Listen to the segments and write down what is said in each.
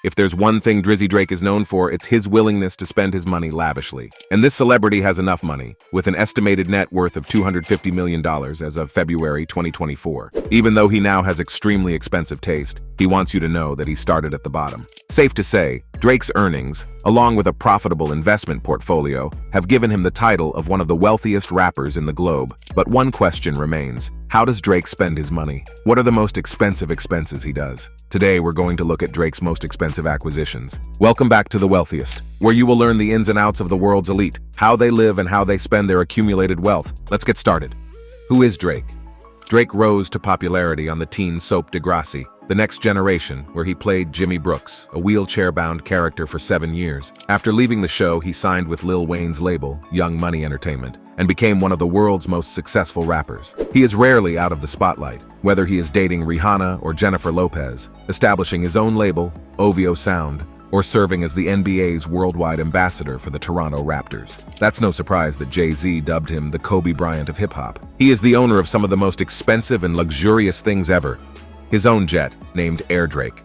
If there's one thing Drizzy Drake is known for, it's his willingness to spend his money lavishly. And this celebrity has enough money, with an estimated net worth of $250 million as of February 2024. Even though he now has extremely expensive taste, he wants you to know that he started at the bottom. Safe to say, Drake's earnings, along with a profitable investment portfolio, have given him the title of one of the wealthiest rappers in the globe. But one question remains. How does Drake spend his money? What are the most expensive expenses he does? Today, we're going to look at Drake's most expensive acquisitions. Welcome back to The Wealthiest, where you will learn the ins and outs of the world's elite, how they live and how they spend their accumulated wealth. Let's get started. Who is Drake? Drake rose to popularity on the teen soap Degrassi, The Next Generation, where he played Jimmy Brooks, a wheelchair-bound character for 7 years. After leaving the show, he signed with Lil Wayne's label, Young Money Entertainment, and became one of the world's most successful rappers. He is rarely out of the spotlight, whether he is dating Rihanna or Jennifer Lopez, establishing his own label, OVO Sound, or serving as the NBA's worldwide ambassador for the Toronto Raptors. That's no surprise that Jay-Z dubbed him the Kobe Bryant of hip-hop. He is the owner of some of the most expensive and luxurious things ever. His own jet, named Air Drake.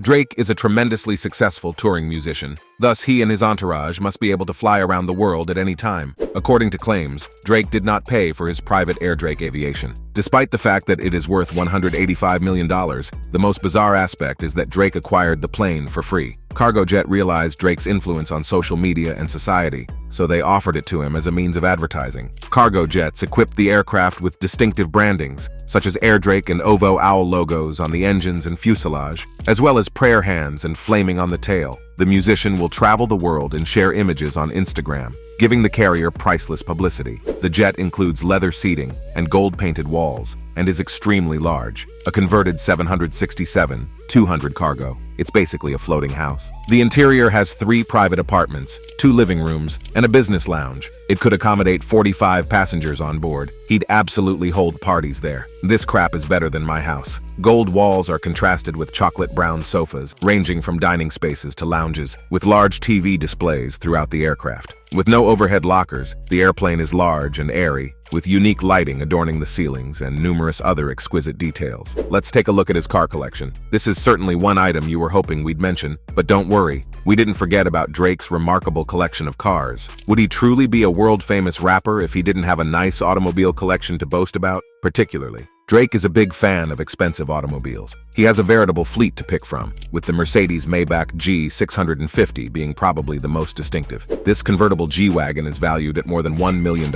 Drake is a tremendously successful touring musician. Thus, he and his entourage must be able to fly around the world at any time. According to claims, Drake did not pay for his private Air Drake aviation. Despite the fact that it is worth $185 million, the most bizarre aspect is that Drake acquired the plane for free. Cargojet realized Drake's influence on social media and society, so they offered it to him as a means of advertising. Cargo jets equipped the aircraft with distinctive brandings, such as Air Drake and OVO Owl logos on the engines and fuselage, as well as prayer hands and flaming on the tail. The musician will travel the world and share images on Instagram, giving the carrier priceless publicity. The jet includes leather seating and gold-painted walls, and is extremely large, a converted 767-200 cargo. It's basically a floating house. The interior has 3 private apartments, 2 living rooms, and a business lounge. It could accommodate 45 passengers on board. He'd absolutely hold parties there. This crap is better than my house. Gold walls are contrasted with chocolate brown sofas, ranging from dining spaces to lounges, with large TV displays throughout the aircraft. With no overhead lockers, the airplane is large and airy, with unique lighting adorning the ceilings and numerous other exquisite details. Let's take a look at his car collection. This is certainly one item you were hoping we'd mention, but don't worry, we didn't forget about Drake's remarkable collection of cars. Would he truly be a world-famous rapper if he didn't have a nice automobile collection to boast about? Particularly, Drake is a big fan of expensive automobiles. He has a veritable fleet to pick from, with the Mercedes-Maybach G650 being probably the most distinctive. This convertible G-Wagon is valued at more than $1 million.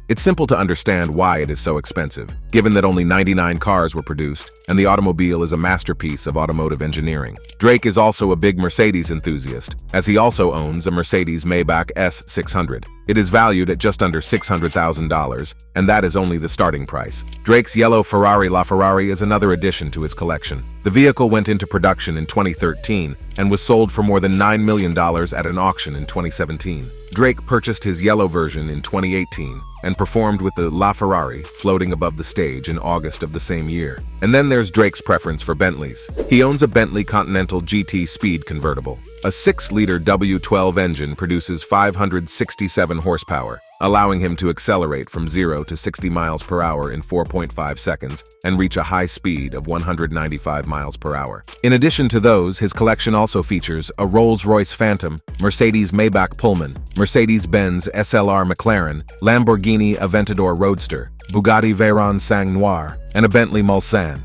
It's simple to understand why it is so expensive, given that only 99 cars were produced, and the automobile is a masterpiece of automotive engineering. Drake is also a big Mercedes enthusiast, as he also owns a Mercedes-Maybach S600. It is valued at just under $600,000, and that is only the starting price. Drake's yellow Ferrari LaFerrari is another addition to his collection. The vehicle went into production in 2013 and was sold for more than $9 million at an auction in 2017. Drake purchased his yellow version in 2018 and performed with the LaFerrari floating above the stage in August of the same year. And then there's Drake's preference for Bentleys. He owns a Bentley Continental GT Speed convertible. A 6-liter W12 engine produces 567 horsepower, allowing him to accelerate from 0 to 60 miles per hour in 4.5 seconds and reach a high speed of 195 miles per hour. In addition to those, his collection also features a Rolls-Royce Phantom, Mercedes-Maybach Pullman, Mercedes-Benz SLR McLaren, Lamborghini Aventador Roadster, Bugatti Veyron Sang Noir, and a Bentley Mulsanne.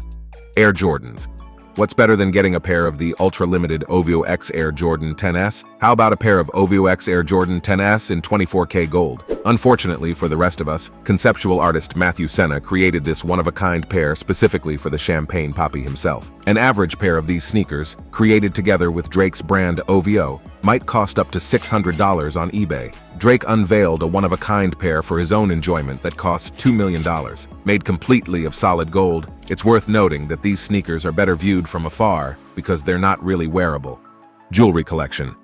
Air Jordans. What's better than getting a pair of the ultra-limited OVO X Air Jordan 10s? How about a pair of OVO X Air Jordan 10s in 24K gold? Unfortunately for the rest of us, conceptual artist Matthew Senna created this one-of-a-kind pair specifically for the Champagne Papi himself. An average pair of these sneakers, created together with Drake's brand OVO, might cost up to $600 on eBay. Drake unveiled a one-of-a-kind pair for his own enjoyment that cost $2 million. Made completely of solid gold, it's worth noting that these sneakers are better viewed from afar because they're not really wearable. Jewelry collection.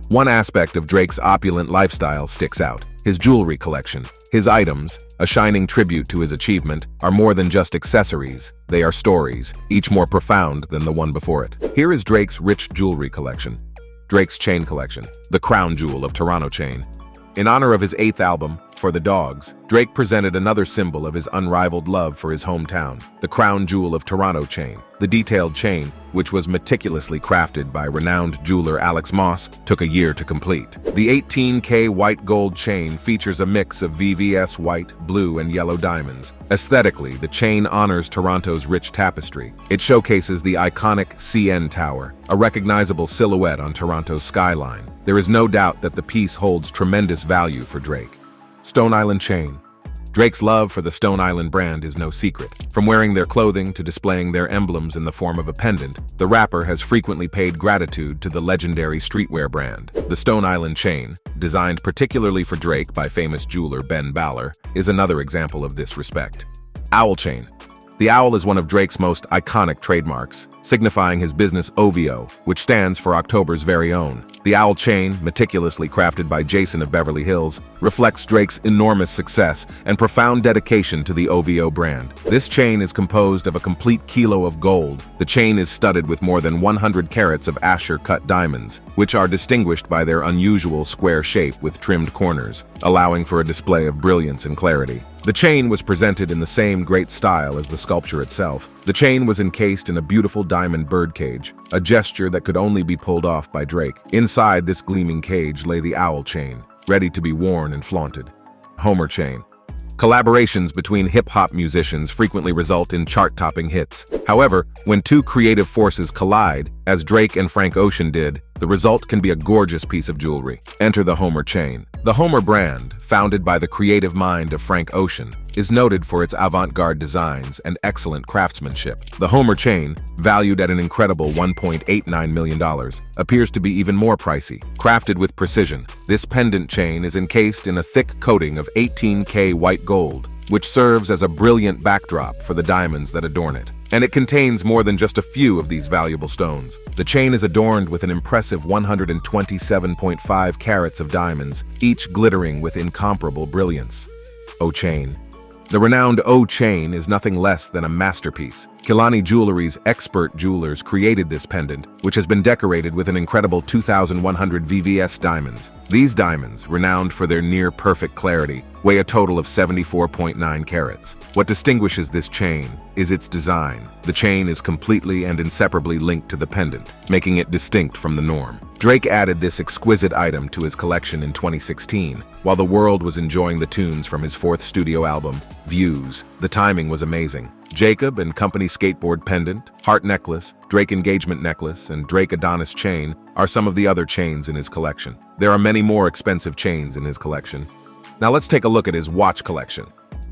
One aspect of Drake's opulent lifestyle sticks out: his jewelry collection. His items, a shining tribute to his achievement, are more than just accessories. They are stories, each more profound than the one before it. Here is Drake's rich jewelry collection. Drake's chain collection, the crown jewel of Toronto chain. In honor of his 8th album, For the dogs, Drake presented another symbol of his unrivaled love for his hometown, the crown jewel of Toronto chain. The detailed chain, which was meticulously crafted by renowned jeweler Alex Moss, took a year to complete. The 18K white gold chain features a mix of VVS white, blue, and yellow diamonds. Aesthetically, the chain honors Toronto's rich tapestry. It showcases the iconic CN Tower, a recognizable silhouette on Toronto's skyline. There is no doubt that the piece holds tremendous value for Drake. Stone Island chain. Drake's love for the Stone Island brand is no secret. From wearing their clothing to displaying their emblems in the form of a pendant, the rapper has frequently paid gratitude to the legendary streetwear brand. The Stone Island chain, designed particularly for Drake by famous jeweler Ben Baller, is another example of this respect. Owl chain. The owl is one of Drake's most iconic trademarks, signifying his business OVO, which stands for October's very own. The owl chain, meticulously crafted by Jason of Beverly Hills, reflects Drake's enormous success and profound dedication to the OVO brand. This chain is composed of a complete kilo of gold. The chain is studded with more than 100 carats of Asher-cut diamonds, which are distinguished by their unusual square shape with trimmed corners, allowing for a display of brilliance and clarity. The chain was presented in the same great style as the sculpture itself. The chain was encased in a beautiful diamond birdcage, a gesture that could only be pulled off by Drake. Inside this gleaming cage lay the owl chain, ready to be worn and flaunted. Homer chain. Collaborations between hip-hop musicians frequently result in chart-topping hits. However, when two creative forces collide, as Drake and Frank Ocean did, the result can be a gorgeous piece of jewelry. Enter the Homer chain. The Homer brand, founded by the creative mind of Frank Ocean, is noted for its avant-garde designs and excellent craftsmanship. The Homer chain, valued at an incredible $1.89 million, appears to be even more pricey. Crafted with precision, this pendant chain is encased in a thick coating of 18K white gold, which serves as a brilliant backdrop for the diamonds that adorn it. And it contains more than just a few of these valuable stones. The chain is adorned with an impressive 127.5 carats of diamonds, each glittering with incomparable brilliance. O-chain. The renowned O-chain is nothing less than a masterpiece. Kilani Jewelry's expert jewelers created this pendant, which has been decorated with an incredible 2,100 VVS diamonds. These diamonds, renowned for their near-perfect clarity, weigh a total of 74.9 carats. What distinguishes this chain is its design. The chain is completely and inseparably linked to the pendant, making it distinct from the norm. Drake added this exquisite item to his collection in 2016, while the world was enjoying the tunes from his fourth studio album, Views. The timing was amazing. Jacob and Company skateboard pendant, heart necklace, Drake engagement necklace, and Drake Adonis chain are some of the other chains in his collection. There are many more expensive chains in his collection. Now let's take a look at his watch collection.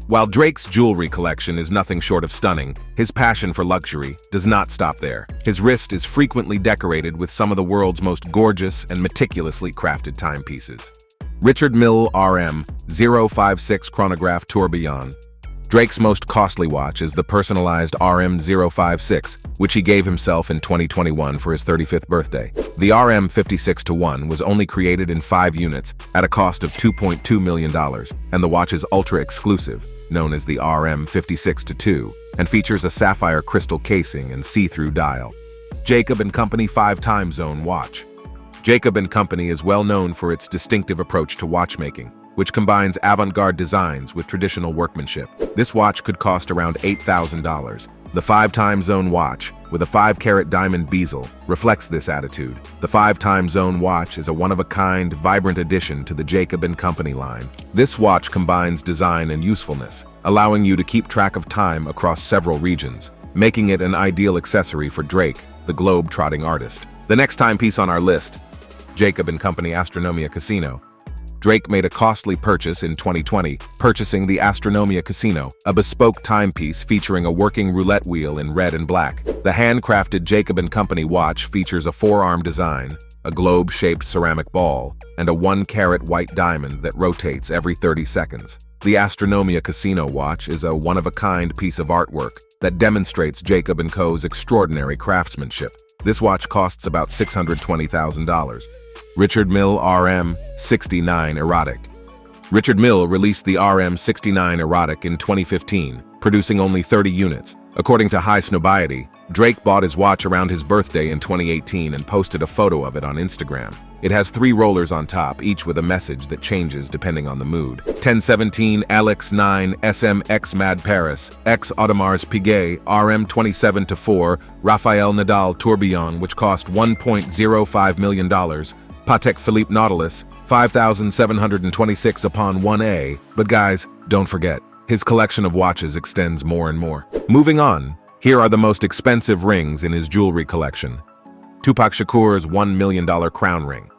While Drake's jewelry collection is nothing short of stunning, his passion for luxury does not stop there. His wrist is frequently decorated with some of the world's most gorgeous and meticulously crafted timepieces. Richard Mille RM 056 Chronograph Tourbillon. Drake's most costly watch is the personalized RM 056, which he gave himself in 2021 for his 35th birthday. The RM 56-1 was only created in 5 units at a cost of $2.2 million, and the watch is ultra-exclusive, known as the RM 56-2, and features a sapphire crystal casing and see-through dial. Jacob & Company 5-Time Zone Watch. Jacob & Company is well known for its distinctive approach to watchmaking, which combines avant-garde designs with traditional workmanship. This watch could cost around $8,000. The 5-Time Zone watch, with a 5-carat diamond bezel, reflects this attitude. The 5-Time Zone watch is a one-of-a-kind, vibrant addition to the Jacob & Company line. This watch combines design and usefulness, allowing you to keep track of time across several regions, making it an ideal accessory for Drake, the globe-trotting artist. The next timepiece on our list, Jacob & Company Astronomia Casino. Drake made a costly purchase in 2020, purchasing the Astronomia Casino, a bespoke timepiece featuring a working roulette wheel in red and black. The handcrafted Jacob & Company watch features a forearm design, a globe-shaped ceramic ball, and a 1-carat white diamond that rotates every 30 seconds. The Astronomia Casino watch is a one-of-a-kind piece of artwork that demonstrates Jacob & Co.'s extraordinary craftsmanship. This watch costs about $620,000. Richard Mille RM 69 Erotic. Richard Mille released the RM69 Erotic in 2015, producing only 30 units. According to High Snobiety, Drake bought his watch around his birthday in 2018 and posted a photo of it on Instagram. It has 3 rollers on top, each with a message that changes depending on the mood. 1017 Alex 9 SMX Mad Paris, X Audemars Piguet, RM27-4, Rafael Nadal Tourbillon, which cost $1.05 million, Patek Philippe Nautilus, 5,726 upon 1A. But guys, don't forget, his collection of watches extends more and more. Moving on, here are the most expensive rings in his jewelry collection. Tupac Shakur's $1 million crown ring.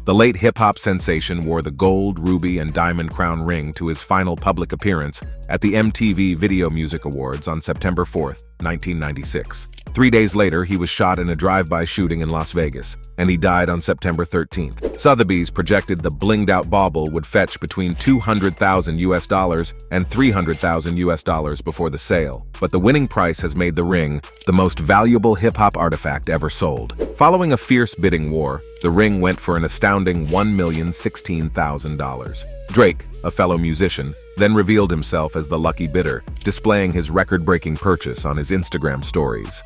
The late hip-hop sensation wore the gold, ruby, and diamond crown ring to his final public appearance at the MTV Video Music Awards on September 4, 1996. 3 days later, he was shot in a drive-by shooting in Las Vegas, and he died on September 13th. Sotheby's projected the blinged-out bauble would fetch between $200,000 and $300,000 before the sale, but the winning price has made the ring the most valuable hip-hop artifact ever sold. Following a fierce bidding war, the ring went for an astounding $1,016,000. Drake, a fellow musician, then revealed himself as the lucky bidder, displaying his record-breaking purchase on his Instagram stories.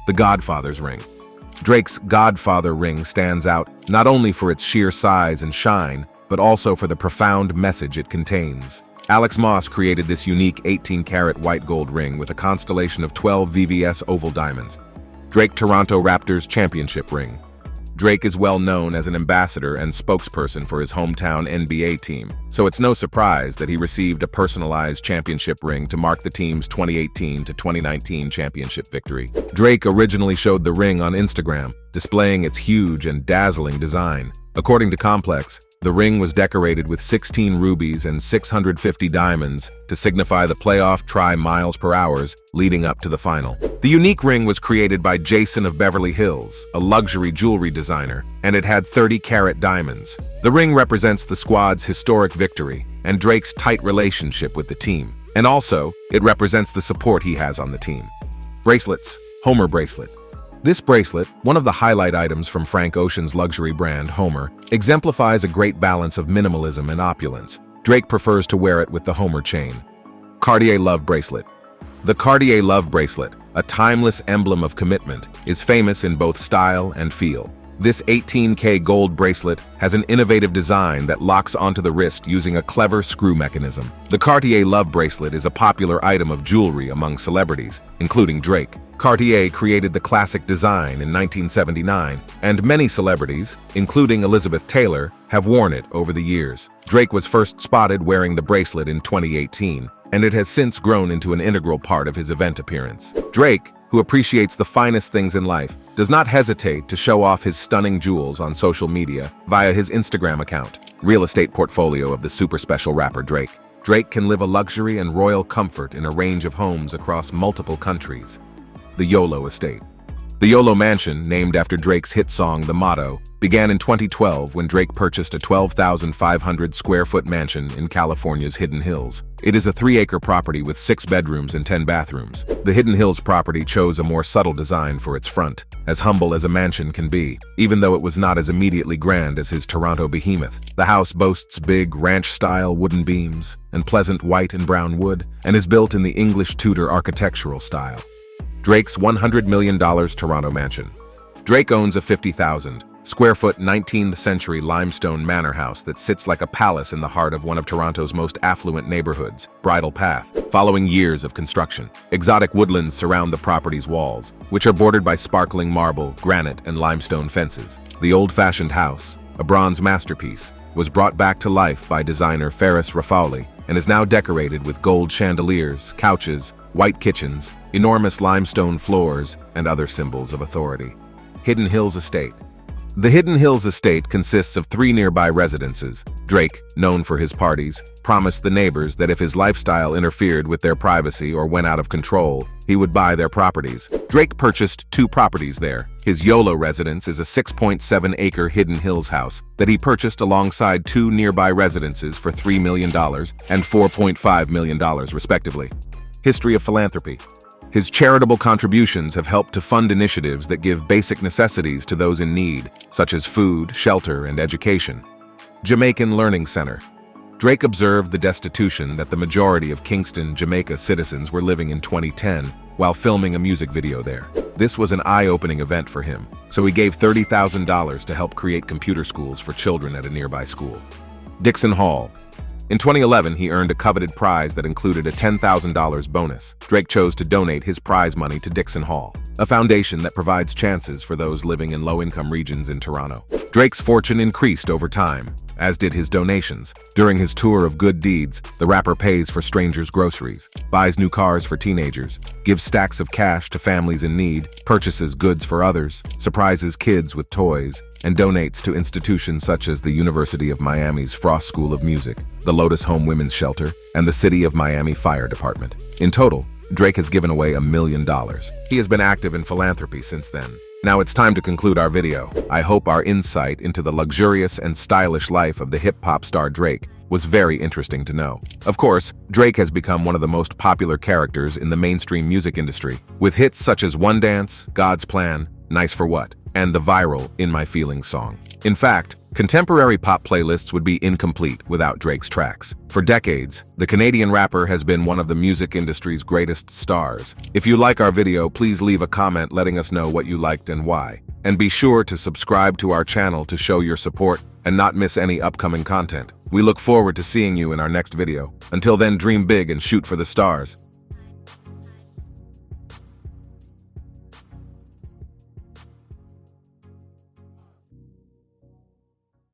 The Godfather's ring. Drake's Godfather ring stands out not only for its sheer size and shine, but also for the profound message it contains. Alex Moss created this unique 18-karat white gold ring with a constellation of 12 VVS oval diamonds. Drake Toronto Raptors Championship ring. Drake is well known as an ambassador and spokesperson for his hometown NBA team, so it's no surprise that he received a personalized championship ring to mark the team's 2018 to 2019 championship victory. Drake originally showed the ring on Instagram, displaying its huge and dazzling design. According to Complex, the ring was decorated with 16 rubies and 650 diamonds to signify the playoff miles per hours leading up to the final. The unique ring was created by Jason of Beverly Hills, a luxury jewelry designer, and it had 30-karat diamonds. The ring represents the squad's historic victory and Drake's tight relationship with the team. And also, it represents the support he has on the team. Bracelets. Homer bracelet. This bracelet, one of the highlight items from Frank Ocean's luxury brand Homer, exemplifies a great balance of minimalism and opulence. Drake prefers to wear it with the Homer chain. Cartier Love Bracelet. The Cartier Love Bracelet, a timeless emblem of commitment, is famous in both style and feel. This 18K gold bracelet has an innovative design that locks onto the wrist using a clever screw mechanism. The Cartier Love Bracelet is a popular item of jewelry among celebrities, including Drake. Cartier created the classic design in 1979, and many celebrities, including Elizabeth Taylor, have worn it over the years. Drake was first spotted wearing the bracelet in 2018, and it has since grown into an integral part of his event appearance. Drake, who appreciates the finest things in life, does not hesitate to show off his stunning jewels on social media via his Instagram account. Real estate portfolio of the super special rapper Drake. Drake can live a luxury and royal comfort in a range of homes across multiple countries. The YOLO Estate. The YOLO Mansion, named after Drake's hit song The Motto, began in 2012 when Drake purchased a 12,500 square foot mansion in California's Hidden Hills. It is a 3-acre property with 6 bedrooms and 10 bathrooms. The Hidden Hills property chose a more subtle design for its front, as humble as a mansion can be, even though it was not as immediately grand as his Toronto behemoth. The house boasts big, ranch-style wooden beams and pleasant white and brown wood, and is built in the English Tudor architectural style. Drake's $100 million Toronto mansion. Drake owns a 50,000 square foot 19th century limestone manor house that sits like a palace in the heart of one of Toronto's most affluent neighborhoods, Bridle Path. Following years of construction, exotic woodlands surround the property's walls, which are bordered by sparkling marble, granite, and limestone fences. The old-fashioned house, a bronze masterpiece, was brought back to life by designer Ferris Raffauli and is now decorated with gold chandeliers, couches, white kitchens, enormous limestone floors, and other symbols of authority. Hidden Hills Estate. The Hidden Hills Estate consists of 3 nearby residences. Drake, known for his parties, promised the neighbors that if his lifestyle interfered with their privacy or went out of control, he would buy their properties. Drake purchased 2 properties there. His YOLO residence is a 6.7-acre Hidden Hills house that he purchased alongside 2 nearby residences for $3 million and $4.5 million, respectively. History of philanthropy. His charitable contributions have helped to fund initiatives that give basic necessities to those in need, such as food, shelter, and education. Jamaican Learning Center. Drake observed the destitution that the majority of Kingston, Jamaica citizens were living in 2010 while filming a music video there. This was an eye-opening event for him, so he gave $30,000 to help create computer schools for children at a nearby school. Dixon Hall. In 2011, he earned a coveted prize that included a $10,000 bonus. Drake chose to donate his prize money to Dixon Hall, a foundation that provides chances for those living in low-income regions in Toronto. Drake's fortune increased over time, as did his donations. During his tour of good deeds, the rapper pays for strangers' groceries, buys new cars for teenagers, gives stacks of cash to families in need, purchases goods for others, surprises kids with toys, and donates to institutions such as the University of Miami's Frost School of Music, the Lotus Home Women's Shelter, and the City of Miami Fire Department. In total, Drake has given away $1 million. He has been active in philanthropy since then. Now it's time to conclude our video. I hope our insight into the luxurious and stylish life of the hip-hop star Drake was very interesting to know. Of course, Drake has become one of the most popular characters in the mainstream music industry, with hits such as One Dance, God's Plan, Nice for What, and the viral In My Feelings song. In fact, contemporary pop playlists would be incomplete without Drake's tracks. For decades, the Canadian rapper has been one of the music industry's greatest stars. If you like our video, please leave a comment letting us know what you liked and why. And be sure to subscribe to our channel to show your support and not miss any upcoming content. We look forward to seeing you in our next video. Until then, dream big and shoot for the stars.